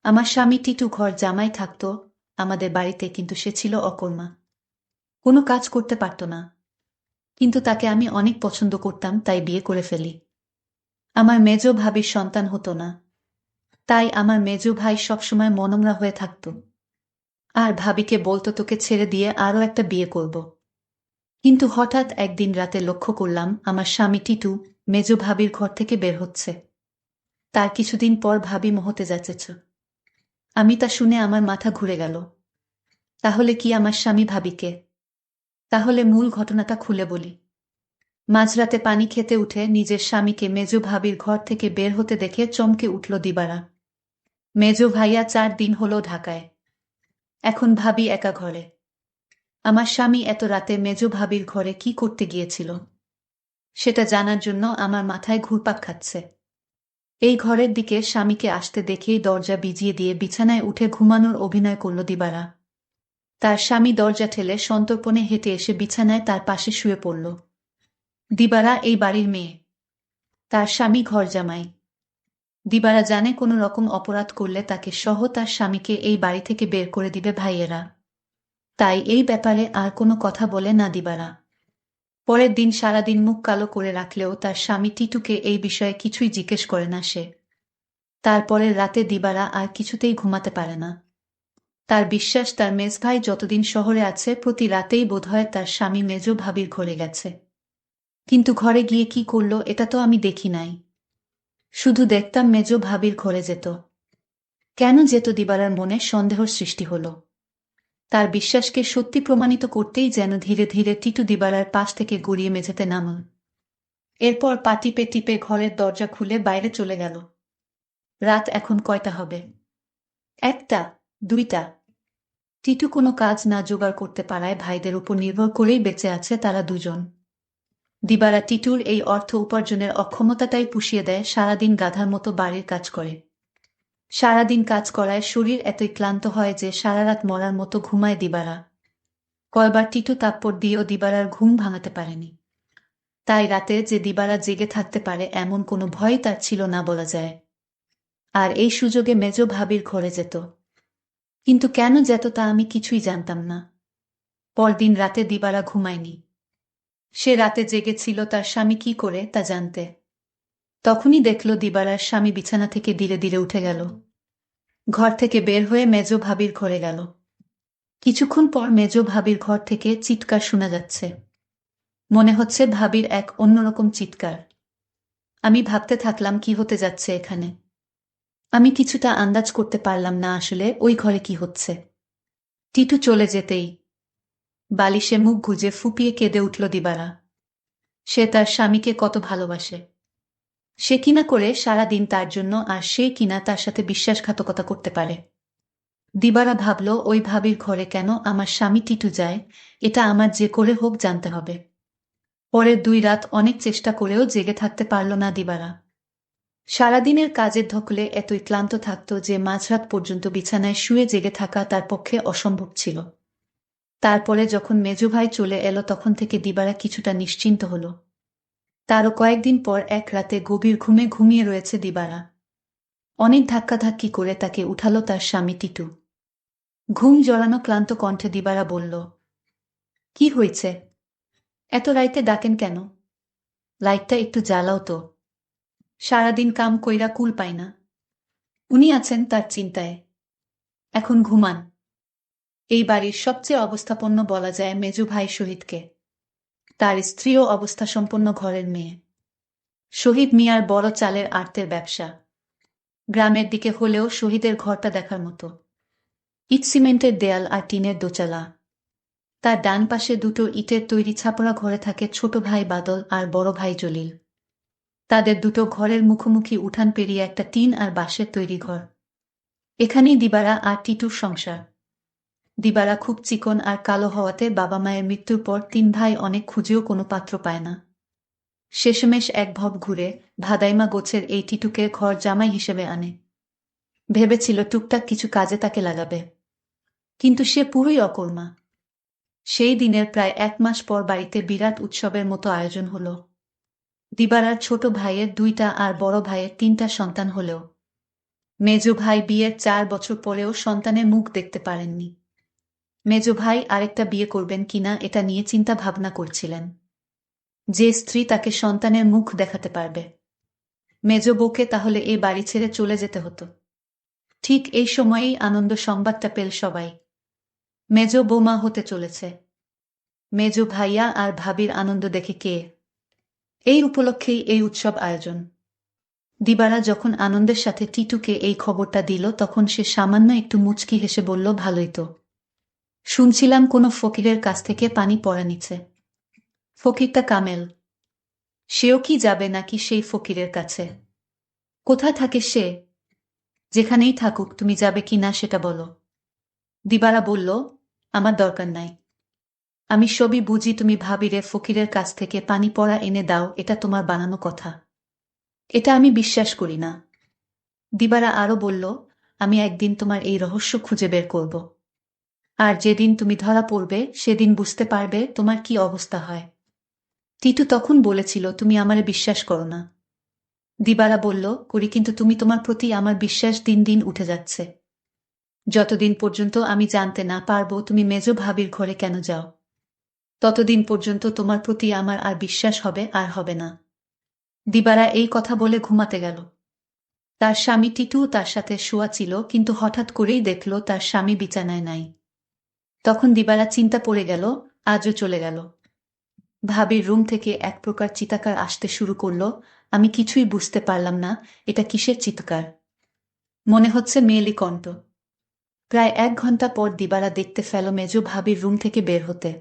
আমার স্বামী টিটু ঘর জামাই থাকত আমাদের বাড়িতে, কিন্তু সে ছিল অকর্মা। কোনো কাজ করতে পারত না। কিন্তু তাকে আমি অনেক পছন্দ করতাম, তাই বিয়ে করে ফেলি। আমার মেজ ভাবির সন্তান হতো না, তাই আমার মেজ ভাই সবসময় মনমরা হয়ে থাকত আর ভাবিকে বলতো তোকে ছেড়ে দিয়ে আরও একটা বিয়ে করব। কিন্তু হঠাৎ একদিন রাতে লক্ষ্য করলাম আমার স্বামী টিটু মেজ ভাবির ঘর থেকে বের হচ্ছে। তার কিছুদিন পর ভাবি মহতে যাচ্ছে। আমি তা শুনে আমার মাথা ঘুরে গেল। তাহলে কি আমার স্বামী ভাবিকে? তাহলে মূল ঘটনাটা খুলে বলি। মাঝরাতে পানি খেতে উঠে নিজের স্বামীকে মেজ ভাবির ঘর থেকে বের হতে দেখে চমকে উঠল দিবারা। মেজ ভাইয়া 4 দিন হলো ঢাকায়। এখন ভাবি একা ঘরে। আমার স্বামী এত রাতে মেজ ভাবির ঘরে কি করতে গিয়েছিল, সেটা জানার জন্য আমার মাথায় ঘুরপাক খাচ্ছে। এই ঘরের দিকে স্বামীকে আসতে দেখেই দরজা বিজিয়ে দিয়ে বিছানায় উঠে ঘুমানোর অভিনয় করল দিবারা। তার স্বামী দরজা ঠেলে সন্তর্পণে হেঁটে এসে বিছানায় তার পাশে শুয়ে পড়ল। দিবারা এই বাড়ির মেয়ে, তার স্বামী ঘরজামাই। দিবারা জানে কোনো রকম অপরাধ করলে তাকে সহ তার স্বামীকে এই বাড়ি থেকে বের করে দিবে ভাইয়েরা। তাই এই ব্যাপারে আর কোনো কথা বলে না দিবারা। পরের দিন সারাদিন মুখ কালো করে রাখলেও তার স্বামী টিটুকে এই বিষয়ে কিছুই জিজ্ঞেস করে না সে। তারপরের রাতে দিবারা আর কিছুতেই ঘুমাতে পারে না। তার বিশ্বাস তার মেজ ভাই যতদিন শহরে আছে প্রতি রাতেই বোধহয় তার স্বামী মেজ ভাবির ঘরে গেছে। কিন্তু ঘরে গিয়ে কি করলো এটা তো আমি দেখি নাই। শুধু দেখতাম মেজ ভাবির ঘরে যেত। কেন যেত দিবারার মনে সন্দেহর সৃষ্টি হল। তার বিশ্বাসকে সত্যি প্রমাণিত করতেই যেন ধীরে ধীরে টিটু দিবারার পাশ থেকে গড়িয়ে মেঝেতে নামল। এরপর পা টিপে টিপে ঘরের দরজা খুলে বাইরে চলে গেল। রাত এখন কয়টা হবে? 1টা, 2টা। টিটু কোনো কাজ না জোগাড় করতে পারায় ভাইদের উপর নির্ভর করেই বেঁচে আছে তারা দুজন। দিবারা টিটুর এই অর্থ উপার্জনের অক্ষমতাটাই পুষিয়ে দেয়, সারাদিন গাধার মতো বাড়ির কাজ করে। সারাদিন কাজ করায় শরীর এতই ক্লান্ত হয় যে সারারাত মরার মতো ঘুমায় দিবারা। কয়বার টিটু তাপ্পড় দিয়েও দিবারার ঘুম ভাঙাতে পারেনি। তাই রাতে যে দিবারা জেগে থাকতে পারে এমন কোনো ভয় তার ছিল না বলা যায়। আর এই সুযোগে মেজ ভাবির ঘরে যেত। কিন্তু কেন যেত তা আমি কিছুই জানতাম না। পরদিন রাতে দিবারা ঘুমায়নি। সে রাতে জেগেছিল তার স্বামী কি করে তা জানতে। তখনই দেখল দিবারার স্বামী বিছানা থেকে ধীরে ধীরে উঠে গেল। ঘর থেকে বের হয়ে মেজ ভাবির ঘরে গেল। কিছুক্ষণ পর মেজ ভাবির ঘর থেকে চিৎকার শোনা যাচ্ছে। মনে হচ্ছে ভাবির এক অন্যরকম চিৎকার। আমি ভাবতে থাকলাম কি হতে যাচ্ছে এখানে। আমি কিছুটা আন্দাজ করতে পারলাম না আসলে ওই ঘরে কি হচ্ছে। টিটু চলে যেতেই বালিশে মুখ গুজে ফুপিয়ে কেঁদে উঠল দিবারা। সে তার স্বামীকে কত ভালোবাসে। সে কিনা করে সারা দিন তার জন্য, আর সে কিনা তার সাথে বিশ্বাসঘাতকতা করতে পারে। দিবারা ভাবল ওই ভাবির ঘরে কেন আমার স্বামী টিটু যায়, এটা আমার যে করে হোক জানতে হবে। পরের 2 রাত অনেক চেষ্টা করেও জেগে থাকতে পারল না দিবারা। সারাদিনের কাজের ধকলে এতই ক্লান্ত থাকত যে মাঝরাত পর্যন্ত বিছানায় শুয়ে জেগে থাকা তার পক্ষে অসম্ভব ছিল। তারপরে যখন মেজো ভাই চলে এলো তখন থেকে দিবারা কিছুটা নিশ্চিন্ত হল। তারও কয়েকদিন পর এক রাতে গভীর ঘুমে ঘুমিয়ে রয়েছে দিবারা। অনেক ধাক্কাধাক্কি করে তাকে উঠালো তার স্বামী টিটু। ঘুম জড়ানো ক্লান্ত কণ্ঠে দিবারা বলল, কি হয়েছে? এত রাইতে ডাকেন কেন? লাইটটা একটু জ্বালাও তো। সারাদিন কাম কইরা কুল পাই না। উনি আছেন তার চিন্তায়। এখন ঘুমান। এই বাড়ির সবচেয়ে অবস্থাপন্ন বলা যায় মেজু ভাই শহীদকে। তার স্ত্রীও অবস্থাসম্পন্ন ঘরের মেয়ে। শহীদ মিয়ার বড় চালের আড়তের ব্যবসা। গ্রামের দিকে হলেও শহীদের ঘরটা দেখার মতো। ইট সিমেন্টের দেয়াল আর টিনের দোচালা। তার ডান পাশে দুটো ইটের তৈরি ছাপরা ঘরে থাকে ছোট ভাই বাদল আর বড় ভাই জলিল। তাদের দুটো ঘরের মুখোমুখি উঠান পেরিয়ে একটা টিন আর বাঁশের তৈরি ঘর। এখানেই দিবারা আর টিটুর সংসার। দিবারা খুব চিকন আর কালো হওয়াতে বাবা মায়ের মৃত্যুর পর 3 ভাই অনেক খুঁজেও কোনো পাত্র পায় না। শেষমেশ এক ভব ঘুরে ভাদাইমা গোছের এই টিটুকে ঘর জামাই হিসেবে আনে। ভেবেছিল টুকটাক কিছু কাজে তাকে লাগাবে। কিন্তু সে পুরোই অকর্মা। সেই দিনের প্রায় 1 মাস পর বাড়িতে বিরাট উৎসবের মতো আয়োজন হলো। দিবারার ছোট ভাইয়ের 2টা আর বড় ভাইয়ের 3টা সন্তান হলেও মেজ ভাই বিয়ের 4 বছর পরেও সন্তানের মুখ দেখতে পারেননি। মেজ ভাই আরেকটা বিয়ে করবেন কিনা এটা নিয়ে চিন্তা ভাবনা করছিলেন। যে স্ত্রী তাকে সন্তানের মুখ দেখাতে পারবে, মেজ বউকে তাহলে এই বাড়ি ছেড়ে চলে যেতে হতো। ঠিক এই সময়েই আনন্দ সংবাদটা পেল সবাই। মেজ বৌমা হতে চলেছে। মেজ ভাইয়া আর ভাবির আনন্দ দেখে কে। এই উপলক্ষেই এই উৎসব আয়োজন। দিবারা যখন আনন্দের সাথে টিটুকে এই খবরটা দিল তখন সে সামান্য একটু মুচকি হেসে বলল, ভালোই তো। শুনছিলাম কোনো ফকিরের কাছ থেকে পানি পড়া নিচ্ছে। ফকিরটা কামেল। সেও কি যাবে নাকি সেই ফকিরের কাছে? কোথায় থাকে সে? যেখানেই থাকুক, তুমি যাবে কি না সেটা বলো। দিবারা বলল, আমার দরকার নাই। আমি সবই বুঝি, তুমি ভাবিরে ফকিরের কাছ থেকে পানি পড়া এনে দাও, এটা তোমার বানানো কথা। এটা আমি বিশ্বাস করি না। দিবারা আরো বলল, আমি একদিন তোমার এই রহস্য খুঁজে বের করব। আর যেদিন তুমি ধরা পড়বে সেদিন বুঝতে পারবে তোমার কি অবস্থা হয়। টিটু তখন বলেছিল, তুমি আমারে বিশ্বাস করো না। দিবারা বলল, করি, কিন্তু তুমি তোমার প্রতি আমার বিশ্বাস দিন দিন উঠে যাচ্ছে। যতদিন পর্যন্ত আমি জানতে না পারবো তুমি মেজ ভাবির ঘরে কেন যাও, ততদিন পর্যন্ত তোমার প্রতি আমার আর বিশ্বাস হবে আর হবে না। দিবারা এই কথা বলে ঘুমাতে গেল। তার স্বামী টিটু তার সাথে শোয়া ছিল, কিন্তু হঠাৎ করেই দেখল তার স্বামী বিছানায় নাই। তখন দিবারা চিন্তা পড়ে গেল, আজও চলে গেল। ভাবির রুম থেকে এক প্রকার চিৎকার আসতে শুরু করল। আমি কিছুই বুঝতে পারলাম না এটা কিসের চিৎকার। মনে হচ্ছে মেয়েলি কণ্ঠ। প্রায় 1 ঘন্টা পর দিবারা দেখতে ফেল মেজ ভাবির রুম থেকে বের হতে।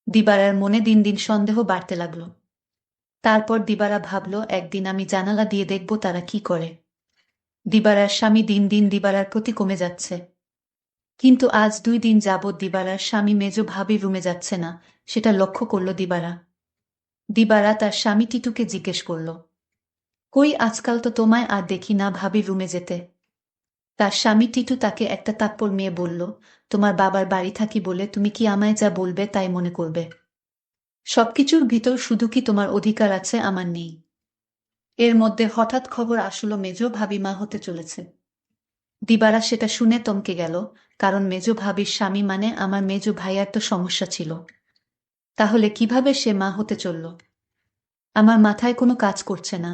দিবারার মনে দিন দিন সন্দেহ বাড়তে লাগল। তারপর দিবারা ভাবল, একদিন আমি জানালা দিয়ে দেখব তারা কি করে। দিবারার স্বামী দিন দিন দিবারার প্রতি কমে যাচ্ছে। কিন্তু আজ 2 দিন যাবৎ দিবারার স্বামী মেজ ভাবির রুমে যাচ্ছে না, সেটা লক্ষ্য করল দিবারা। দিবারা তার স্বামী টিটুকে জিজ্ঞেস করল, কই, আজকাল তো তোমায় আর দেখি না ভাবির রুমে যেতে। তার স্বামী টিটু তাকে একটা থাপ্পড় মেয়ে বলল, তোমার বাবার বাড়ি থাকি বলে তুমি কি আমায় যা বলবে তাই মনে করবে? সবকিছুর ভিতর শুধু কি তোমার অধিকার আছে, আমার নেই? এর মধ্যে হঠাৎ খবর আসলো মেজ ভাবি মা হতে চলেছে। দিবারা সেটা শুনে থমকে গেল, কারণ মেজ ভাবির স্বামী মানে আমার মেজ ভাইয়ার তো সমস্যা ছিল। তাহলে কিভাবে সে মা হতে চলল? আমার মাথায় কোনো কাজ করছে না।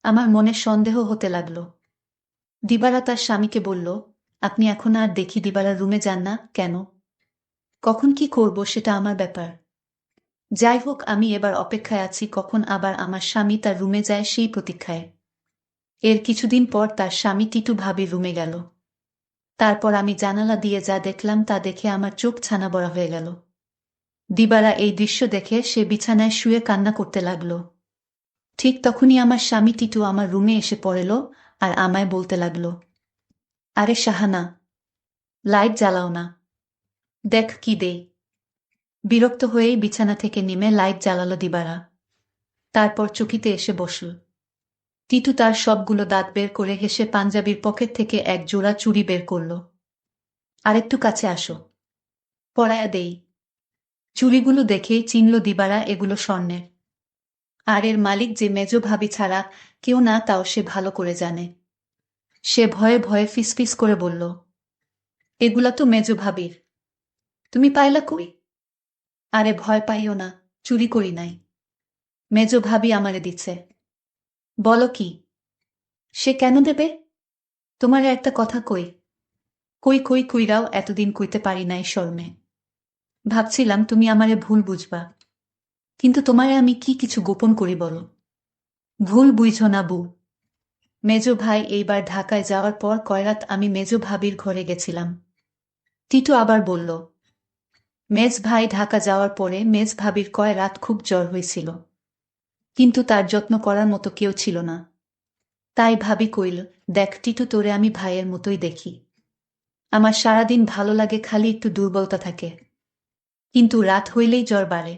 আমার মনে সন্দেহ হতে লাগল। দিবারা তার স্বামীকে বলল, আপনি এখন আর দেখি দিবারার রুমে যান না কেন? কখন কি করব সেটা আমার ব্যাপার। যাই হোক, আমি এবার অপেক্ষায় আছি কখন আবার আমার স্বামী তার রুমে যায় সেই প্রতীক্ষায়। এর কিছুদিন পর তার স্বামী টিটু ভাবির রুমে গেল। তারপর আমি জানালা দিয়ে যা দেখলাম তা দেখে আমার চোখ ছানা বড়া হয়ে গেল। দিবারা এই দৃশ্য দেখে সে বিছানায় শুয়ে কান্না করতে লাগল। ঠিক তখনই আমার স্বামী টিটু আমার রুমে এসে পড়ল আর আমায় বলতে লাগল, আরে শাহানা, লাইট জ্বালাও না, দেখ কি দেই। বিরক্ত হয়েই বিছানা থেকে নেমে লাইট জ্বালালো দিবারা। তারপর চকিতে এসে বসল। টিটু তার সবগুলো দাঁত বের করে হেসে পাঞ্জাবির পকেট থেকে এক জোড়া চুড়ি বের করল। আরেকটু কাছে আসো, পরায়া দেই। চুড়িগুলো দেখেই চিনল দিবারা এগুলো স্বর্ণের। আর এর মালিক যে মেজ ভাবি ছাড়া কেউ না, তাও সে ভালো করে জানে। সে ভয়ে ভয়ে ফিসফিস করে বলল, এগুলা তো মেজ ভাবির। তুমি পাইলা কই? আরে ভয় পাইও না, চুরি করি নাই। মেজ ভাবি আমারে দিচ্ছে। বলো কি? সে কেন দেবে? তোমারে একটা কথা কই। কই কই কইরাও এতদিন কইতে পারি নাই শর্মে। ভাবছিলাম তুমি আমারে ভুল বুঝবা, কিন্তু তোমারে আমি কি কিছু গোপন করি বলো। ভুল বুঝো না বউ। মেজ ভাই এইবার ঢাকায় যাওয়ার পর কয়রাত আমি মেজ ভাবির ঘরে গেছিলাম। টিটু আবার বলল, মেজ ভাই ঢাকা যাওয়ার পরে মেজ ভাবির কয় রাত খুব জ্বর হয়েছিল, কিন্তু তার যত্ন করার মতো কেউ ছিল না। তাই ভাবি কইল, দেখ টিটু, তোরে আমি ভাইয়ের মতোই দেখি। আমার সারাদিন ভালো লাগে, খালি একটু দুর্বলতা থাকে, কিন্তু রাত হইলেই জ্বর বাড়ে।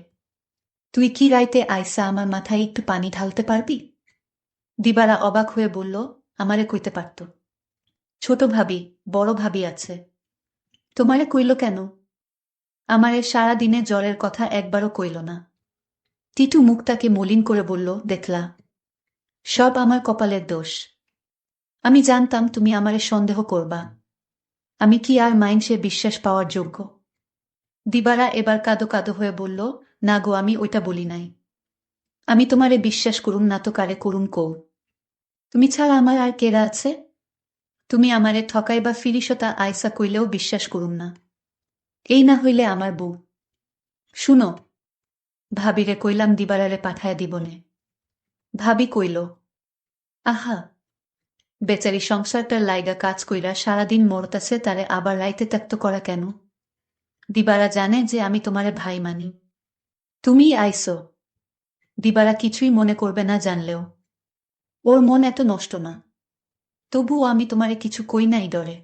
তুই কি রাইতে আইসা আমার মাথায় একটু পানি ঢালতে পারবি? দিবারা অবাক হয়ে বলল, আমারে কইতে পারত। ছোট ভাবি, বড় ভাবি আছে, তোমারে কইল কেন? আমারে সারা দিনে জ্বরের কথা একবারও কইল না। টিটু মুখটাকে মলিন করে বলল, দেখলা, সব আমার কপালের দোষ। আমি জানতাম তুমি আমারে সন্দেহ করবা। আমি কি আর সে বিশ্বাস পাওয়ার যোগ্য? দিবারা এবার কাঁদো কাঁদো হয়ে বলল, না গো, আমি ওইটা বলি নাই। আমি তোমারে বিশ্বাস করুম না তো কারে করুম কও? তুমি ছাড়া আমার আর কেরা আছে? তুমি আমারে ঠকাইবা ফিরিসতা আইসা কইলেও বিশ্বাস করুম না। এই না হইলে আমার বউ। শুনো, ভাবিরে কইলাম দিবারারে পাঠায়া দিবনে। ভাবি কইল, আহা, বেচারি সংসারটার লাইগা কাজ কইরা সারাদিন মরতাছে, তারে আবার রাইতে ত্যাক্ত করা কেন? দিবারা জানে যে আমি তোমারে ভাই মানি। তুমিই আইসো, দিবারা কিছুই মনে করবে না জানলেও। ওর মন এত নষ্ট না। তবুও আমি তোমারে কিছু কই নাই ডরে।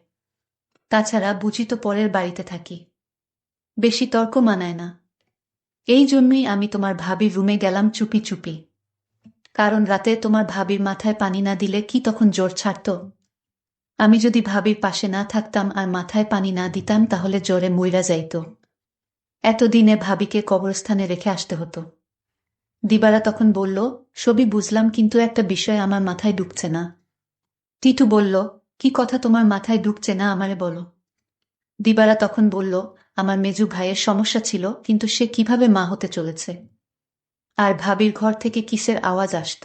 তাছাড়া বুঝি তো পরের বাড়িতে থাকি, বেশি তর্ক মানায় না। এই জন্যই আমি তোমার ভাবির রুমে গেলাম চুপি চুপি। কারণ রাতে তোমার ভাবির মাথায় পানি না দিলে কি তখন জ্বর ছাড়ত? আমি যদি ভাবির পাশে না থাকতাম আর মাথায় পানি না দিতাম তাহলে জ্বরে মইরা যাইত। এতদিনে ভাবিকে কবরস্থানে রেখে আসতে হতো। দিবারা তখন বলল, সবই বুঝলাম, কিন্তু একটা বিষয় আমার মাথায় ঢুকছে না। টিটু বলল, কি কথা তোমার মাথায় ঢুকছে না আমারে বলো। দিবারা তখন বলল, আমার মেজু ভাইয়ের সমস্যা ছিল, কিন্তু সে কিভাবে মা হতে চলেছে। আর ভাবির ঘর থেকে কিসের আওয়াজ আসত।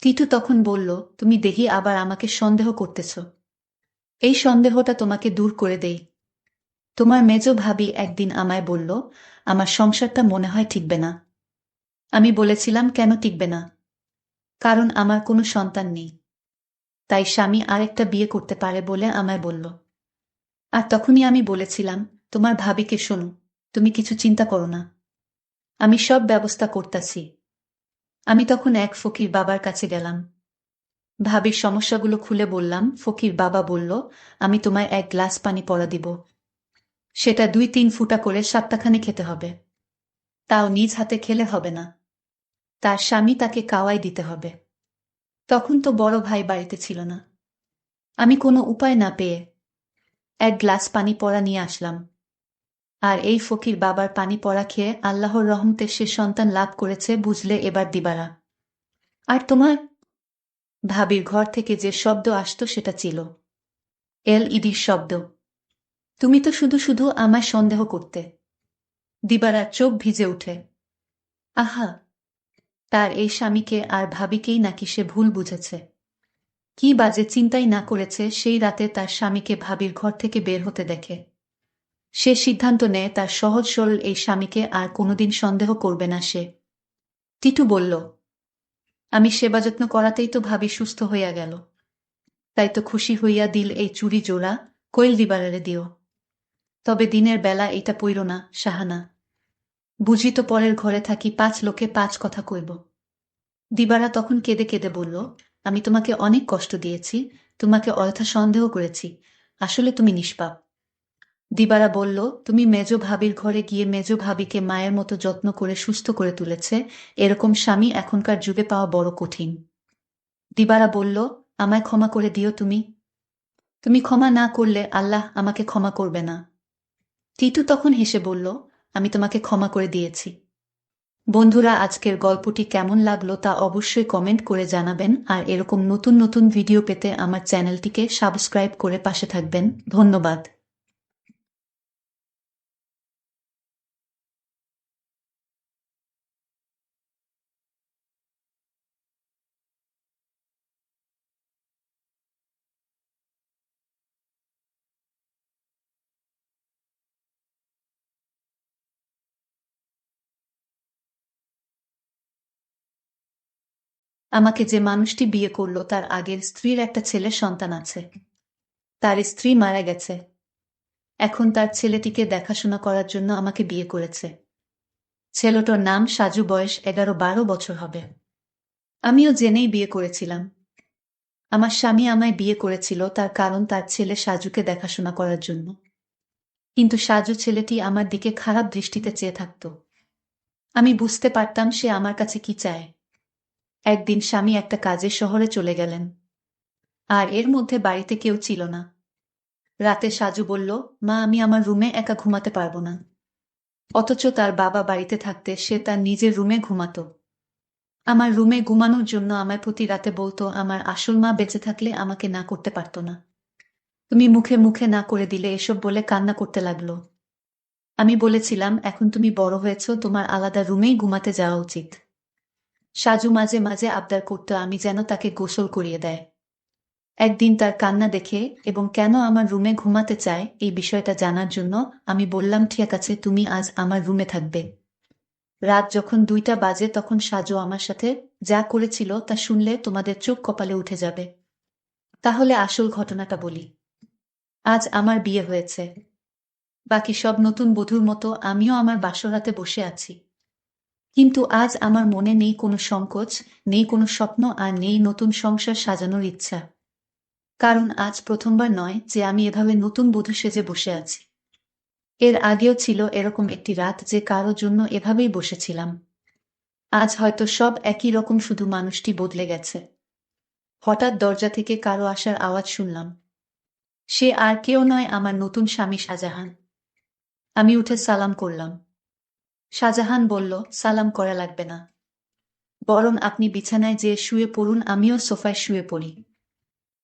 টিটু তখন বলল, তুমি দেখি আবার আমাকে সন্দেহ করতেছ। এই সন্দেহটা তোমাকে দূর করে দেই। তোমার মেজো ভাবি একদিন আমায় বলল, আমার সংসারটা মনে হয় টিকবে না। আমি বলেছিলাম, কেন টিকবে না? কারণ আমার কোনো সন্তান নেই, তাই স্বামী আরেকটা বিয়ে করতে পারে বলে আমায় বলল। আর তখনই আমি বলেছিলাম, তোমার ভাবিকে শোনো, তুমি কিছু চিন্তা করো না, আমি সব ব্যবস্থা করতাছি। আমি তখন এক ফকির বাবার কাছে গেলাম। ভাবির সমস্যাগুলো খুলে বললাম। ফকির বাবা বলল, আমি তোমায় এক গ্লাস পানি পড়া দিব। সেটা 2-3 ফুটা করে সপ্তাহখানে খেতে হবে। তাও নিজ হাতে খেলে হবে না, তার স্বামী তাকে কাওয়াই দিতে হবে। তখন তো বড় ভাই বাড়িতে ছিল না। আমি কোনো উপায় না পেয়ে এক গ্লাস পানি পড়া নিয়ে আসলাম। আর এই ফকির বাবার পানি পড়া খেয়ে আল্লাহর রহমতে সে সন্তান লাভ করেছে, বুঝলে এবার দিবারা। আর ভাবির ঘর থেকে যে শব্দ আসতো সেটা ছিল এলইডির শব্দ। তুমি তো শুধু শুধু আমায় সন্দেহ করতে। দিবারার চোখ ভিজে উঠে। আহা, তার এই স্বামীকে আর ভাবিকেই নাকি সে ভুল বুঝেছে। কি বাজে চিন্তাই না করেছে সেই রাতে তার স্বামীকে ভাবির ঘর থেকে বের হতে দেখে। সে সিদ্ধান্ত নেয় তার সহজ সরল এই স্বামীকে আর কোনোদিন সন্দেহ করবে না সে। টিটু বলল, আমি সেবা যত্ন করাতেই তো ভাবি সুস্থ হইয়া গেল। তাই তো খুশি হইয়া দিল এই চুরি জোড়া, কইল দিবারারে দিও। তবে দিনের বেলা এটা পইর না, সাহানা। বুঝি তো পরের ঘরে থাকি, 5 লোকে 5 কথা কইব। দিবারা তখন কেঁদে কেঁদে বলল, আমি তোমাকে অনেক কষ্ট দিয়েছি, তোমাকে অযথা সন্দেহ করেছি, আসলে তুমি নিষ্পাপ। দিবারা বলল, তুমি মেজ ভাবির ঘরে গিয়ে মেজ ভাবিকে মায়ের মতো যত্ন করে সুস্থ করে তুলেছে, এরকম স্বামী এখনকার যুগে পাওয়া বড় কঠিন। দিবারা বলল, আমায় ক্ষমা করে দিও তুমি। তুমি ক্ষমা না করলে আল্লাহ আমাকে ক্ষমা করবে না। টিটু তখন হেসে বলল, আমি তোমাকে ক্ষমা করে দিয়েছি। বন্ধুরা, আজকের গল্পটি কেমন লাগলো তা অবশ্যই কমেন্ট করে জানাবেন, আর এরকম নতুন নতুন ভিডিও পেতে আমার চ্যানেলটিকে সাবস্ক্রাইব করে পাশে থাকবেন। ধন্যবাদ। আমাকে যে মানুষটি বিয়ে করলো তার আগের স্ত্রীর একটা ছেলের সন্তান আছে। তার স্ত্রী মারা গেছে। এখন তার ছেলেটিকে দেখাশোনা করার জন্য আমাকে বিয়ে করেছে। ছেলেটার নাম সাজু, বয়স 11-12 বছর হবে। আমিও জেনেই বিয়ে করেছিলাম। আমার স্বামী আমায় বিয়ে করেছিল তার কারণ তার ছেলে সাজুকে দেখাশোনা করার জন্য। কিন্তু সাজু ছেলেটি আমার দিকে খারাপ দৃষ্টিতে চেয়ে থাকত। আমি বুঝতে পারতাম সে আমার কাছে কি চায়। একদিন স্বামী একটা কাজে শহরে চলে গেলেন, আর এর মধ্যে বাড়িতে কেউ ছিল না। রাতে সাজু বলল, মা, আমি আমার রুমে একা ঘুমাতে পারবো না। অথচ তার বাবা বাড়িতে থাকতে সে তার নিজের রুমে ঘুমাত। আমার রুমে ঘুমানোর জন্য আমায় প্রতি রাতে বলতো আমার আসল মা বেঁচে থাকলে আমাকে না করতে পারতো না। তুমি মুখে মুখে না করে দিলে এসব বলে কান্না করতে লাগলো। আমি বলেছিলাম এখন তুমি বড় হয়েছ, তোমার আলাদা রুমেই ঘুমাতে যাওয়া উচিত। সাজু মাঝে মাঝে আবদার করতো আমি যেন তাকে গোসল করিয়ে দেয়। একদিন তার কান্না দেখে এবং কেন আমার রুমে ঘুমাতে চায় এই বিষয়টা জানার জন্য আমি বললাম ঠিক আছে তুমি আজ আমার রুমে থাকবে। রাত যখন 2টা বাজে তখন সাজু আমার সাথে যা করেছিল তা শুনলে তোমাদের চোখ কপালে উঠে যাবে। তাহলে আসল ঘটনাটা বলি। আজ আমার বিয়ে হয়েছে। বাকি সব নতুন বধূর মতো আমিও আমার বাসরাতে বসে আছি। কিন্তু আজ আমার মনে নেই কোনো সংকোচ, নেই কোনো স্বপ্ন, আর নেই নতুন সংসার সাজানোর ইচ্ছা। কারণ আজ প্রথমবার নয় যে আমি এভাবে নতুন বধূ সেজে বসে আছি। এর আগেও ছিল এরকম একটি রাত যে কারো জন্য এভাবেই বসেছিলাম। আজ হয়তো সব একই রকম, শুধু মানুষটি বদলে গেছে। হঠাৎ দরজা থেকে কারো আসার আওয়াজ শুনলাম। সে আর কেউ নয়, আমার নতুন স্বামী শাহজাহান। আমি উঠে সালাম করলাম। শাহজাহান বলল, সালাম করা লাগবে না, বরং আপনি বিছানায় যেয়ে শুয়ে পড়ুন, আমিও সোফায় শুয়ে পড়ি।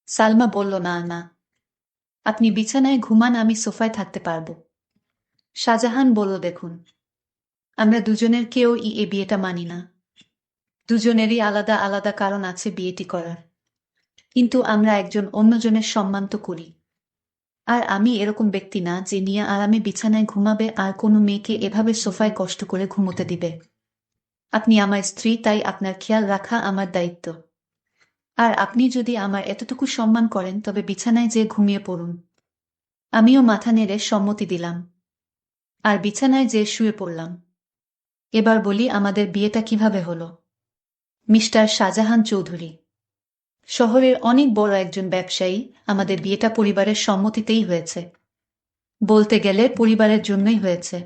সালমা বলল, না না, আপনি বিছানায় ঘুমান, আমি সোফায় থাকতে পারবো। শাহজাহান বলল, দেখুন, আমরা দুজনের কেউই এই বিয়েটা মানি না। দুজনেরই আলাদা আলাদা কারণ আছে বিয়েটি করার, কিন্তু আমরা একজন অন্যজনের সম্মান তো করি। আর আমি এরকম ব্যক্তি না যে নিয়ে আরামে বিছানায় ঘুমাবে আর কোনো মেয়েকে এভাবে সোফায় কষ্ট করে ঘুমোতে দিবে। আপনি আমার স্ত্রী, তাই আপনার খেয়াল রাখা আমার দায়িত্ব। আর আপনি যদি আমার এতটুকু সম্মান করেন তবে বিছানায় যেয়ে ঘুমিয়ে পড়ুন। আমিও মাথা নেড়ে সম্মতি দিলাম আর বিছানায় যেয়ে শুয়ে পড়লাম। এবার বলি আমাদের বিয়েটা কিভাবে হলো। মিস্টার শাহজাহান চৌধুরী শহরের অনেক বড় একজন ব্যবসায়ী। আমাদের বিয়েটা পরিবারের সম্মতিতেই হয়েছে। বলতে গেলে পরিবারের জন্যই হয়েছে।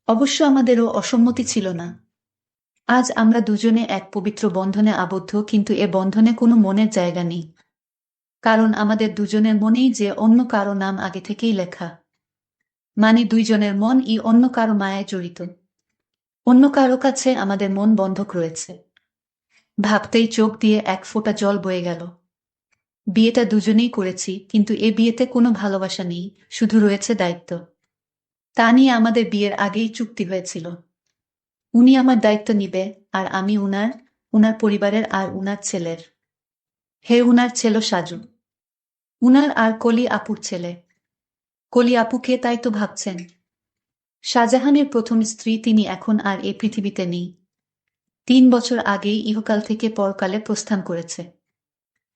অবশ্য আমাদেরও অসম্মতি ছিল না। আজ আমরা দুজনে এক পবিত্র বন্ধনে আবদ্ধ, কিন্তু এ বন্ধনে কোনো মনের জায়গা নেই। কারণ আমাদের দুজনের মনেই যে অন্য কারো নাম আগে থেকেই লেখা। মানে দুইজনের মনই অন্য কারো মায়ায় জড়িত। অন্য কারো কাছে আমাদের মন বন্ধক রয়েছে। ভাবতেই চোখ দিয়ে এক ফোঁটা জল বয়ে গেল। বিয়েটা দুজনেই করেছি, কিন্তু এ বিয়েতে কোনো ভালোবাসা নেই, শুধু রয়েছে দায়িত্ব। তা নিয়ে আমাদের বিয়ের আগেই চুক্তি হয়েছিল। উনি আমার দায়িত্ব নিবে, আর আমি উনার পরিবারের আর উনার ছেলের। হে উনার ছেলে সাজু, উনার আর কলি আপুর ছেলে। কলি আপুকে তাই তো ভাবছেন? শাহজাহানের প্রথম স্ত্রী, তিনি এখন আর এই পৃথিবীতে নেই। 3 বছর আগেই ইহকাল থেকে পরকালে প্রস্থান করেছে।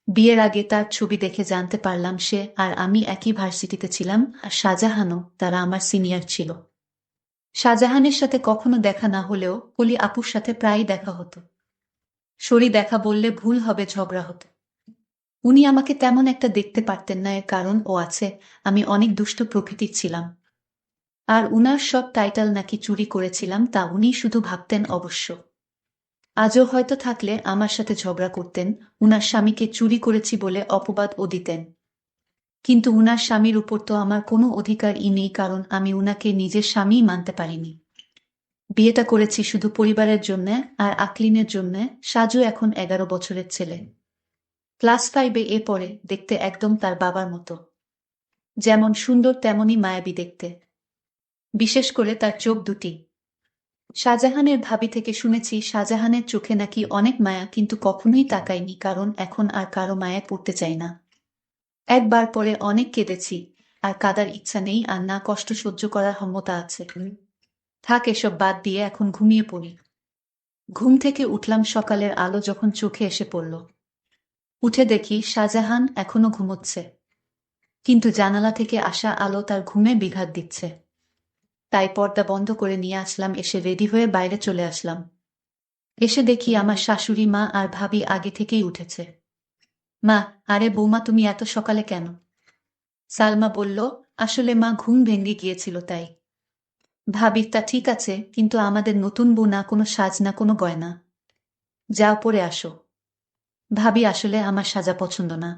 বিয়ের আগে তার ছবি দেখে জানতে পারলাম সে আর আমি একই ভার্সিটিতে ছিলাম, আর শাহজাহানও, তারা আমার সিনিয়র ছিল। শাহজাহানের সাথে কখনো দেখা না হলেও কলি আপুর সাথে প্রায়ই দেখা হতো। সরি দেখা বললে ভুল হবে, ঝগড়া হতো। উনি আমাকে তেমন একটা দেখতে পারতেন না, এর কারণ ও আছে, আমি অনেক দুষ্ট প্রকৃতির ছিলাম। আর উনার সব টাইটেল নাকি চুরি করেছিলাম তা উনি শুধু ভাবতেন অবশ্য। আজও হয়তো থাকলে আমার সাথে ঝগড়া করতেন, উনার স্বামীকে চুরি করেছি বলে অপবাদও দিতেন। কিন্তু উনার স্বামীর উপর তো আমার কোনো অধিকারই নেই, কারণ আমি উনাকে নিজের স্বামীই মানতে পারিনি। বিয়েটা করেছি শুধু পরিবারের জন্যে আর আকলিনের জন্যে। সাজু এখন 11 বছরের ছেলে, ক্লাস 5-এ পড়ে, দেখতে একদম তার বাবার মতো। যেমন সুন্দর তেমনই মায়াবী দেখতে, বিশেষ করে তার চোখ দুটি। শাহজাহানের ভাবি থেকে শুনেছি শাহজাহানের চোখে নাকি অনেক মায়া, কিন্তু কখনোই তাকাইনি, কারণ এখন আর কারো মায়ায় পড়তে চাই না। একবার পরে অনেক কেঁদেছি, আর কাঁদার ইচ্ছা নেই, আর না কষ্ট সহ্য করার ক্ষমতা আছে। থাক এসব বাদ দিয়ে এখন ঘুমিয়ে পড়ি। ঘুম থেকে উঠলাম সকালের আলো যখন চোখে এসে পড়ল। উঠে দেখি শাহজাহান এখনো ঘুমোচ্ছে, কিন্তু জানালা থেকে আসা আলো তার ঘুমে বিঘাত দিচ্ছে। তাই পর্দা বন্ধ করে নিয়ে আসলাম, এসে রেডি হয়ে বাইরে চলে আসলাম। এসে দেখি আমার শাশুড়ি মা আর ভাবি আগে থেকেই উঠেছে। মা, আরে বৌমা তুমি এত সকালে কেন? সালমা বলল, আসলে মা ঘুম ভেঙে গিয়েছিল তাই। ভাবি, তা ঠিক আছে, কিন্তু আমাদের নতুন বউ, না কোনো সাজ না কোনো গয়না। যাও পরে আসো। ভাবি, আসলে আমার সাজা পছন্দ না।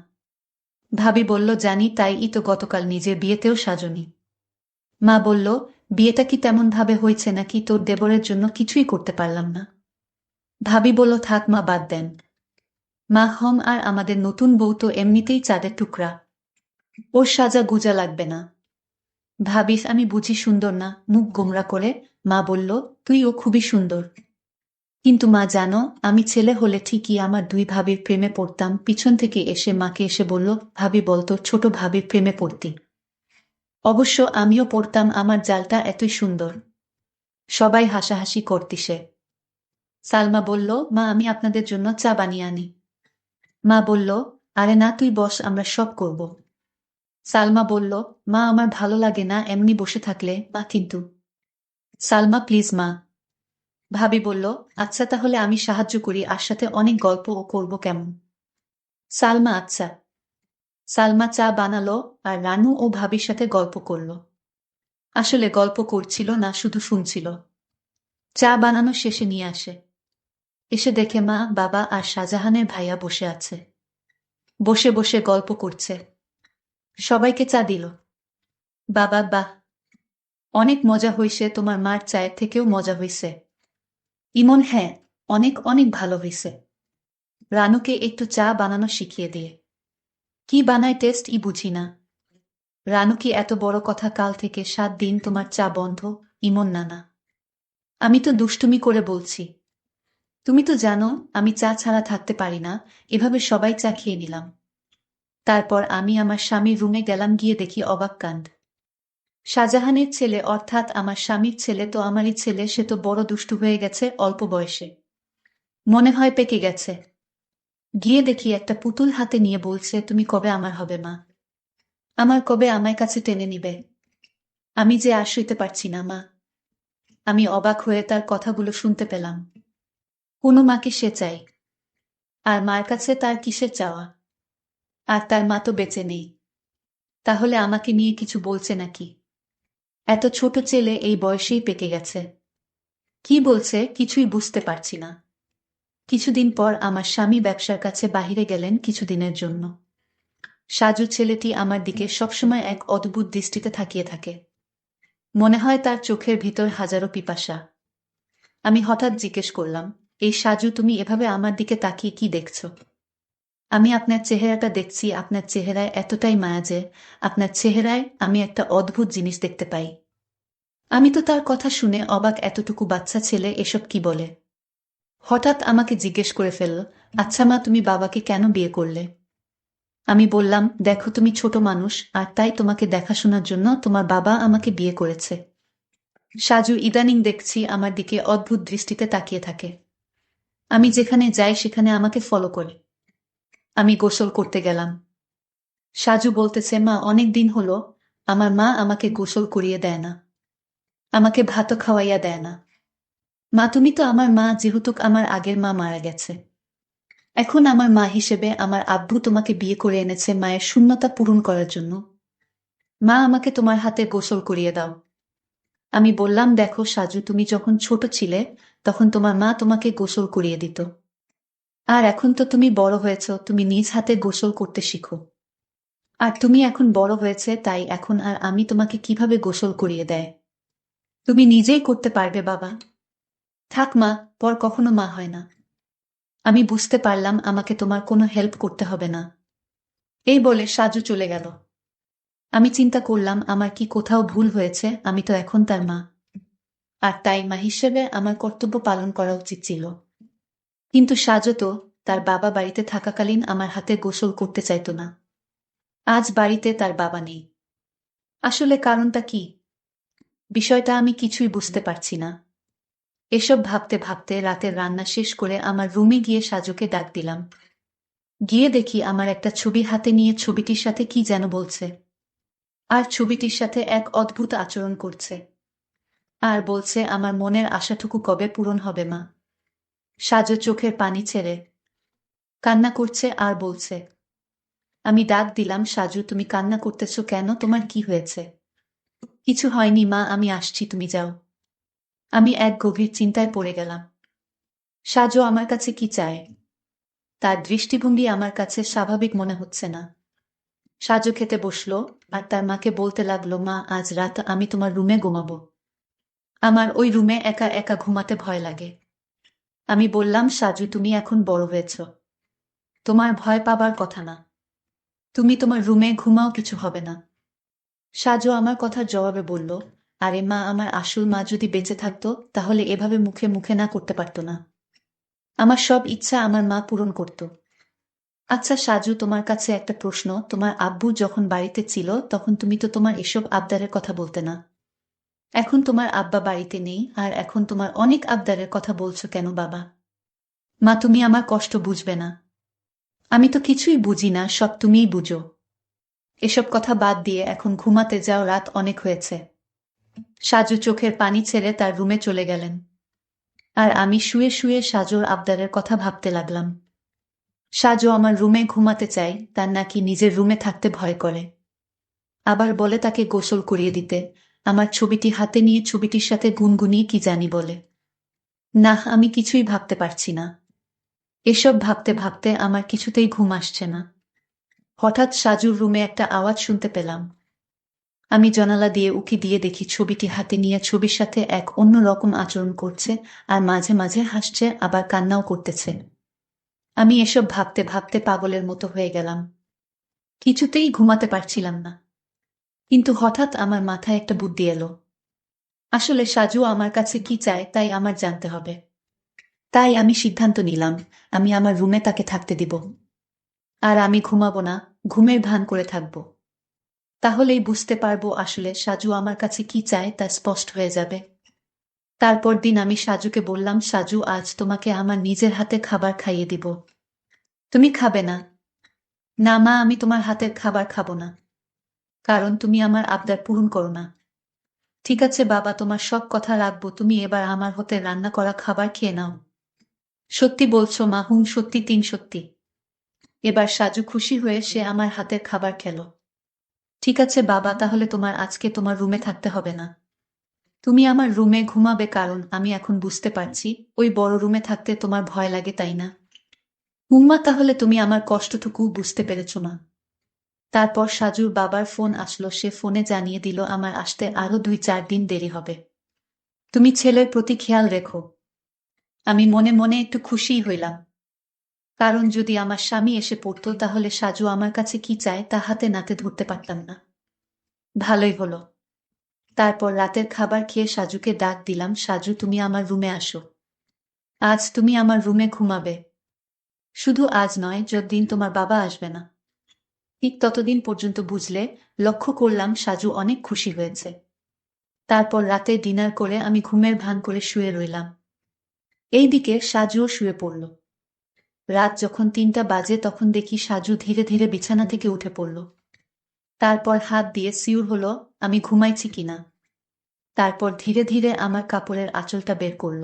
ভাবি বলল, জানি, তাই তো গতকাল নিজের বিয়েতেও সাজনি। মা বলল, বিয়েটা কি তেমন ভাবে হয়েছে নাকি তোর দেবরের জন্য কিছুই করতে পারলাম না? ভাবি বলল, থাক মা, বাদ দেন। মা হম, আর আমাদের নতুন বউ তো এমনিতেই চাঁদের টুকরা, ওর সাজা গুজা লাগবে না। ভাবিস আমি বুঝি সুন্দর না? মুখ গোমরা করে মা বলল, তুইও খুবই সুন্দর। কিন্তু মা জানো, আমি ছেলে হলে ঠিকই আমার দুই ভাবির প্রেমে পড়তাম। পিছন থেকে এসে মাকে এসে বলল, ভাবি বলতো ছোট ভাবির প্রেমে পড়তি। অবশ্য আমিও পড়তাম, আমার জালটা এতই সুন্দর। সবাই হাসাহাসি করতিসে। সালমা বলল, মা আমি আপনাদের জন্য চা বানিয়ে আনি। মা বলল, আরে না, তুই বস, আমরা সব করব। সালমা বলল, মা আমার ভালো লাগে না এমনি বসে থাকলে। মা কিন্তু। সালমা, প্লিজ মা। ভাবি বলল, আচ্ছা তাহলে আমি সাহায্য করি, আর সাথে অনেক গল্পও করব, কেমন? সালমা, আচ্ছা। সালমা চা বানালো, আর রানু ও ভাবির সাথে গল্প করল। আসলে গল্প করছিল না, শুধু শুনছিল। চা বানানো শেষে নিয়ে আসে। এসে দেখে মা, বাবা আর শাহজাহানের ভাইয়া বসে আছে। বসে বসে গল্প করছে। সবাইকে চা দিল। বাবা, বাহ, অনেক মজা হইছে, তোমার মার চায়ের থেকেও মজা হইছে। ইমন, হ্যাঁ, অনেক অনেক ভালো হইছে। রানুকে একটু চা বানানো শিখিয়ে দিয়ে। কি বানায় টেস্ট ই বুঝি না। রানু, কি এত বড় কথা? কাল থেকে 7 দিন তোমার চা বন্ধ। ইমন, নানা, আমি তো দুষ্টুমি করে বলছি। তুমি তো জানো আমি চা ছাড়া থাকতে পারি না। এভাবে সবাই চা খেয়ে নিলাম। তারপর আমি আমার স্বামীর রুমে গেলাম, গিয়ে দেখি অবাক কাণ্ড। শাহজাহানের ছেলে, অর্থাৎ আমার স্বামীর ছেলে তো আমারই ছেলে, সে তো বড় দুষ্টু হয়ে গেছে অল্প বয়সে। মনে হয় পেকে গেছে। গিয়ে দেখি একটা পুতুল হাতে নিয়ে বলছে, তুমি কবে আমার হবে মা? আমার কবে আমায় কাছে টেনে নিবে? আমি যে আর সইতে পারছি না মা। আমি অবাক হয়ে তার কথাগুলো শুনতে পেলাম। কোনো মাকে সে চাই, আর মার কাছে তার কিসের চাওয়া? আর তার মা তো বেঁচে নেই। তাহলে আমাকে নিয়ে কিছু বলছে নাকি? এত ছোট ছেলে এই বয়সেই পেকে গেছে। কি বলছে কিছুই বুঝতে পারছি না। কিছুদিন পর আমার স্বামী ব্যবসার কাছে বাহিরে গেলেন কিছুদিনের জন্য। সাজু ছেলেটি আমার দিকে সবসময় এক অদ্ভুত দৃষ্টিতে তাকিয়ে থাকে। মনে হয় তার চোখের ভিতর হাজারো পিপাসা। আমি হঠাৎ জিজ্ঞেস করলাম, এই সাজু, তুমি এভাবে আমার দিকে তাকিয়ে কি দেখছ? আমি আপনার চেহারাটা দেখছি, আপনার চেহারায় এতটাই মায়া যে আপনার চেহারায় আমি একটা অদ্ভুত জিনিস দেখতে পাই। আমি তো তার কথা শুনে অবাক, এতটুকু বাচ্চা ছেলে এসব কি বলে? হঠাৎ আমাকে জিজ্ঞেস করে ফেলল, আচ্ছা মা, তুমি বাবাকে কেন বিয়ে করলে? আমি বললাম, দেখো তুমি ছোট মানুষ, আর তাই তোমাকে দেখাশোনার জন্য তোমার বাবা আমাকে বিয়ে করেছে। সাজু ইদানিং দেখছি আমার দিকে অদ্ভুত দৃষ্টিতে তাকিয়ে থাকে। আমি যেখানে যাই সেখানে আমাকে ফলো করে। আমি গোসল করতে গেলাম। সাজু বলতেছে, মা, অনেক দিন হলো আমার মা আমাকে গোসল করিয়ে দেয় না, আমাকে ভাতও খাওয়াইয়া দেয় না। মা, তুমি তো আমার মা, যেহেতু আমার আগের মা মারা গেছে। এখন আমার মা হিসেবে আমার আব্বু তোমাকে বিয়ে করে এনেছে মায়ের শূন্যতা পূরণ করার জন্য। মা, আমাকে তোমার হাতে গোসল করিয়ে দাও। আমি বললাম, দেখো সাজু, তুমি যখন ছোট ছিলে তখন তোমার মা তোমাকে গোসল করিয়ে দিত। আর এখন তো তুমি বড় হয়েছ, তুমি নিজ হাতে গোসল করতে শিখো। আর তুমি এখন বড় হয়েছে, তাই এখন আর আমি তোমাকে কিভাবে গোসল করিয়ে দেয়? তুমি নিজেই করতে পারবে বাবা। থাক মা, পর কখনো মা হয় না। আমি বুঝতে পারলাম আমাকে তোমার কোনো হেল্প করতে হবে না। এই বলে সাজু চলে গেল। আমি চিন্তা করলাম, আমার কি কোথাও ভুল হয়েছে? আমি তো এখন তার মা, আর তাই মা হিসেবে আমার কর্তব্য পালন করা উচিত ছিল। কিন্তু সাজু তো তার বাবা বাড়িতে থাকাকালীন আমার হাতে গোসল করতে চাইতো না। আজ বাড়িতে তার বাবা নেই। আসলে কারণটা কি? বিষয়টা আমি কিছুই বুঝতে পারছি না। এসব ভাবতে ভাবতে রাতের রান্না শেষ করে আমার রুমে গিয়ে সাজুকে ডাক দিলাম। গিয়ে দেখি আমার একটা ছবি হাতে নিয়ে ছবিটির সাথে কি যেন বলছে। আর ছবিটির সাথে এক অদ্ভুত আচরণ করছে। আর বলছে, আমার মনের আশাটুকু কবে পূরণ হবে মা? সাজু চোখের পানি ছেড়ে কান্না করছে আর বলছে। আমি ডাক দিলাম, সাজু, তুমি কান্না করতেছো কেন? তোমার কি হয়েছে? কিছু হয়নি মা, আমি আসছি, তুমি যাও। আমি এক গভীর চিন্তায় পড়ে গেলাম। সাজু আমার কাছে কি চায়? তার দৃষ্টিভঙ্গি আমার কাছে স্বাভাবিক মনে হচ্ছে না। সাজু খেতে বসলো, আর তার মাকে বলতে লাগলো, মা, আজ রাত আমি তোমার রুমে ঘুমাবো। আমার ওই রুমে একা একা ঘুমাতে ভয় লাগে। আমি বললাম, সাজু, তুমি এখন বড় হয়েছ, তোমার ভয় পাবার কথা না। তুমি তোমার রুমে ঘুমাও, কিছু হবে না। সাজু আমার কথার জবাবে বলল, আরে মা, আমার আসল মা যদি বেঁচে থাকতো তাহলে এভাবে মুখে মুখে না করতে পারতো না। আমার সব ইচ্ছা আমার মা পূরণ করত। আচ্ছা সাজু, তোমার কাছে একটা প্রশ্ন, তোমার আব্বু যখন বাড়িতে ছিল তখন তুমি তো তোমার এসব আবদারের কথা বলতে না। এখন তোমার আব্বা বাড়িতে নেই আর এখন তোমার অনেক আবদারের কথা বলছো কেন বাবা? মা, তুমি আমার কষ্ট বুঝবে না? আমি তো কিছুই বুঝি না, সব তুমিই বুঝো। এসব কথা বাদ দিয়ে এখন ঘুমাতে যাও, রাত অনেক হয়েছে। সাজু চোখের পানি ছেড়ে তার রুমে চলে গেলেন। আর আমি শুয়ে শুয়ে সাজুর আবদারের কথা ভাবতে লাগলাম। সাজু আমার রুমে ঘুমাতে চায়, তার নাকি নিজের রুমে থাকতে ভয় করে। আবার বলে তাকে গোসল করিয়ে দিতে, আমার ছবিটি হাতে নিয়ে ছবিটির সাথে গুনগুনিয়ে কি জানি বলে। না, আমি কিছুই ভাবতে পারছি না। এসব ভাবতে ভাবতে আমার কিছুতেই ঘুম আসছে না। হঠাৎ সাজুর রুমে একটা আওয়াজ শুনতে পেলাম। আমি জানালা দিয়ে উঁকি দিয়ে দেখি ছবিটি হাতে নিয়ে ছবির সাথে এক অন্য রকম আচরণ করছে, আর মাঝে মাঝে হাসছে, আবার কান্নাও করতেছে। আমি এসব ভাবতে ভাবতে পাগলের মতো হয়ে গেলাম। কিছুতেই ঘুমাতে পারছিলাম না। কিন্তু হঠাৎ আমার মাথায় একটা বুদ্ধি এলো। আসলে সাজু আমার কাছে কি চায় তাই আমার জানতে হবে। তাই আমি সিদ্ধান্ত নিলাম, আমি আমার রুমে তাকে থাকতে দিব। আর আমি ঘুমাবো না, ঘুমের ভান করে থাকব। তাহলেই বুঝতে পারবো আসলে সাজু আমার কাছে কি চায়, তা স্পষ্ট হয়ে যাবে। তারপর দিন আমি সাজুকে বললাম, সাজু, আজ তোমাকে আমার নিজের হাতে খাবার খাইয়ে দিব। তুমি খাবে না? না মা, আমি তোমার হাতের খাবার খাবো না, কারণ তুমি আমার আবদার পূরণ করো না। ঠিক আছে বাবা, তোমার সব কথা রাখবো, তুমি এবার আমার হাতে রান্না করা খাবার খেয়ে নাও। সত্যি বলছো মা? হুম, সত্যি, তিন সত্যি। এবার সাজু খুশি হয়ে সে আমার হাতের খাবার খেলো। ঠিক আছে বাবা, তাহলে তোমার আজকে তোমার রুমে থাকতে হবে না। তুমি আমার রুমে ঘুমাবে, কারণ আমি এখন বুঝতে পারছি ওই বড় রুমে থাকতে তোমার ভয় লাগে, তাই না? হুম্মা, তাহলে তুমি আমার কষ্টটুকু বুঝতে পেরেছ না? তারপর সাজুর বাবার ফোন আসলো, সে ফোনে জানিয়ে দিল আমার আসতে আরো 2-4 দিন দেরি হবে। তুমি ছেলের প্রতি খেয়াল রেখো। আমি মনে মনে একটু খুশিই হইলাম, কারণ যদি আমার স্বামী এসে পড়তো তাহলে সাজু আমার কাছে কি চায় তা হাতে নাতে ধরতে পারতাম না। ভালোই হলো। তারপর রাতের খাবার খেয়ে সাজুকে ডাক দিলাম, সাজু, তুমি আমার রুমে আসো। আজ তুমি আমার রুমে ঘুমাবে। শুধু আজ নয়, যতদিন তোমার বাবা আসবে না। ঠিক ততদিন পর্যন্ত, বুঝলে? লক্ষ্য করলাম সাজু অনেক খুশি হয়েছে। তারপর রাতে ডিনার করে আমি ঘুমের ভান করে শুয়ে রইলাম। এইদিকে সাজুও শুয়ে পড়ল। রাত যখন 3টা বাজে তখন দেখি সাজু ধীরে ধীরে বিছানা থেকে উঠে পড়ল। তারপর হাত দিয়ে সিউর হলো আমি ঘুমাইছি কিনা। তারপর ধীরে ধীরে আমার কাপড়ের আঁচলটা বের করল,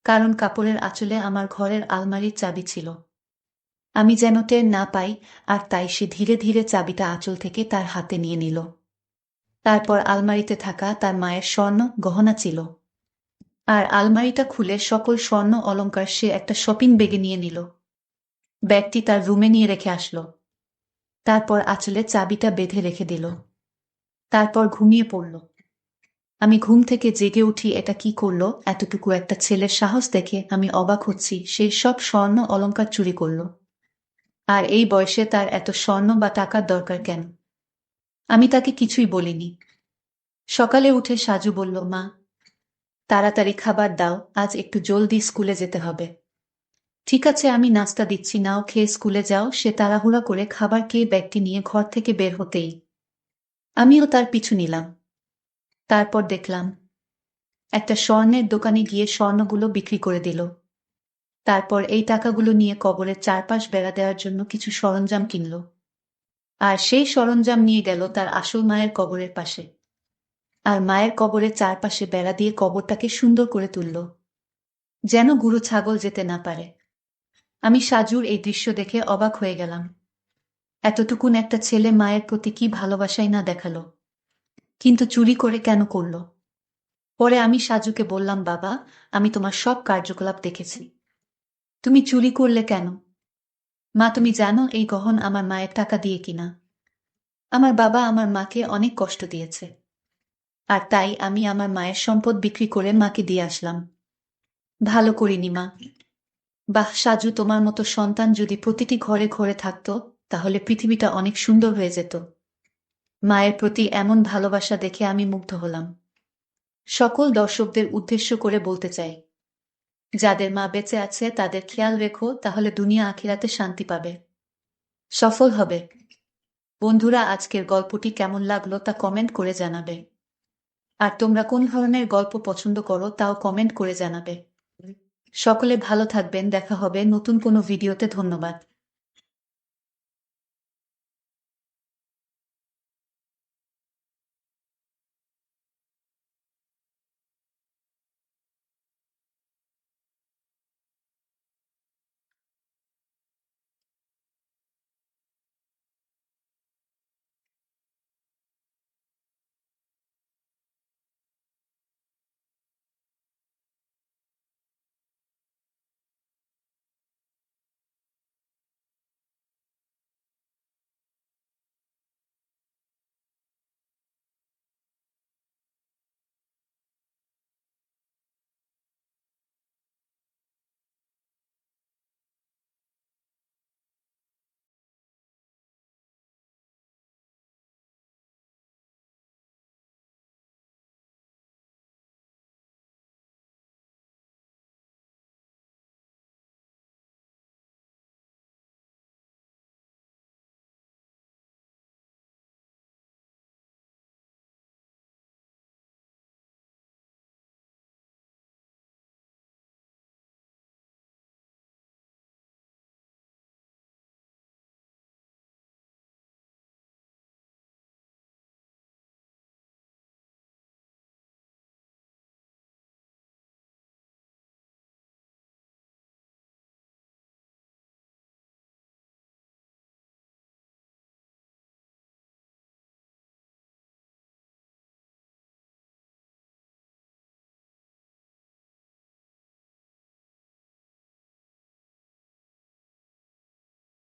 কারণ কাপড়ের আঁচলে আমার ঘরের আলমারির চাবি ছিল। আমি যেন টের না পাই, আর তাই সে ধীরে ধীরে চাবিটা আঁচল থেকে তার হাতে নিয়ে নিল। তারপর আলমারিতে থাকা তার মায়ের স্বর্ণ গহনা ছিল, আর আলমারিটা খুলে সকল স্বর্ণ অলংকার সে একটা শপিং ব্যাগে নিয়ে নিল। ব্যাগটি তার রুমে নিয়ে রেখে আসলো। তারপর আঁচলে চাবিটা বেঁধে রেখে দিল। তারপর ঘুমিয়ে পড়ল। আমি ঘুম থেকে জেগে উঠি, এটা কি করলো? এতটুকু একটা ছেলের সাহস দেখে আমি অবাক হচ্ছি, সে সব স্বর্ণ অলংকার চুরি করলো। আর এই বয়সে তার এত স্বর্ণ বা টাকার দরকার কেন? আমি তাকে কিছুই বলিনি। সকালে উঠে সাজু বলল, মা, তাড়াতাড়ি খাবার দাও, আজ একটু জলদি স্কুলে যেতে হবে। ঠিক আছে, আমি নাস্তা দিচ্ছি, নাও খেয়ে স্কুলে যাও। সে তাড়াহুড়া করে খাবার খেয়ে ব্যাগটি নিয়ে ঘর থেকে বের হতেই আমিও তার পিছু নিলাম। তারপর দেখলাম একটা স্বর্ণের দোকানে গিয়ে স্বর্ণগুলো বিক্রি করে দিল। তারপর এই টাকাগুলো নিয়ে কবরের চারপাশ বেড়া দেওয়ার জন্য কিছু সরঞ্জাম কিনল। আর সেই সরঞ্জাম নিয়ে গেল তার আসল মায়ের কবরের পাশে। আর মায়ের কবরের চারপাশে বেড়া দিয়ে কবরটাকে সুন্দর করে তুলল, যেন গুরু ছাগল যেতে না পারে। আমি সাজুর এই দৃশ্য দেখে অবাক হয়ে গেলাম। এতটুকুন একটা ছেলে মায়ের প্রতি কি ভালোবাসাই না দেখালো, কিন্তু চুরি করে কেন করল? পরে আমি সাজুকে বললাম, বাবা, আমি তোমার সব কার্যকলাপ দেখেছি, তুমি চুরি করলে কেন? মা, তুমি জানো এই গহন আমার মায়ের টাকা দিয়ে কিনা। আমার বাবা আমার মাকে অনেক কষ্ট দিয়েছে, আর তাই আমি আমার মায়ের সম্পদ বিক্রি করে মাকে দিয়ে আসলাম। ভালো করিনি মা। বাহ সাজু, তোমার মতো সন্তান যদি প্রতিটি ঘরে ঘরে থাকতো তাহলে পৃথিবীটা অনেক সুন্দর হয়ে যেত। মায়ের প্রতি এমন ভালোবাসা দেখে আমি মুগ্ধ হলাম। সকল দর্শকদের উদ্দেশ্য করে বলতে চাই, যাদের মা বেঁচে আছে তাদের খেয়াল রেখো, তাহলে দুনিয়া আখিরাতে শান্তি পাবে, সফল হবে। বন্ধুরা, আজকের গল্পটি কেমন লাগলো তা কমেন্ট করে জানাবে। আর তোমরা কোন ধরনের গল্প পছন্দ করো তাও কমেন্ট করে জানাবে। সকলে ভালো থাকবেন, দেখা হবে নতুন কোনো ভিডিওতে। ধন্যবাদ।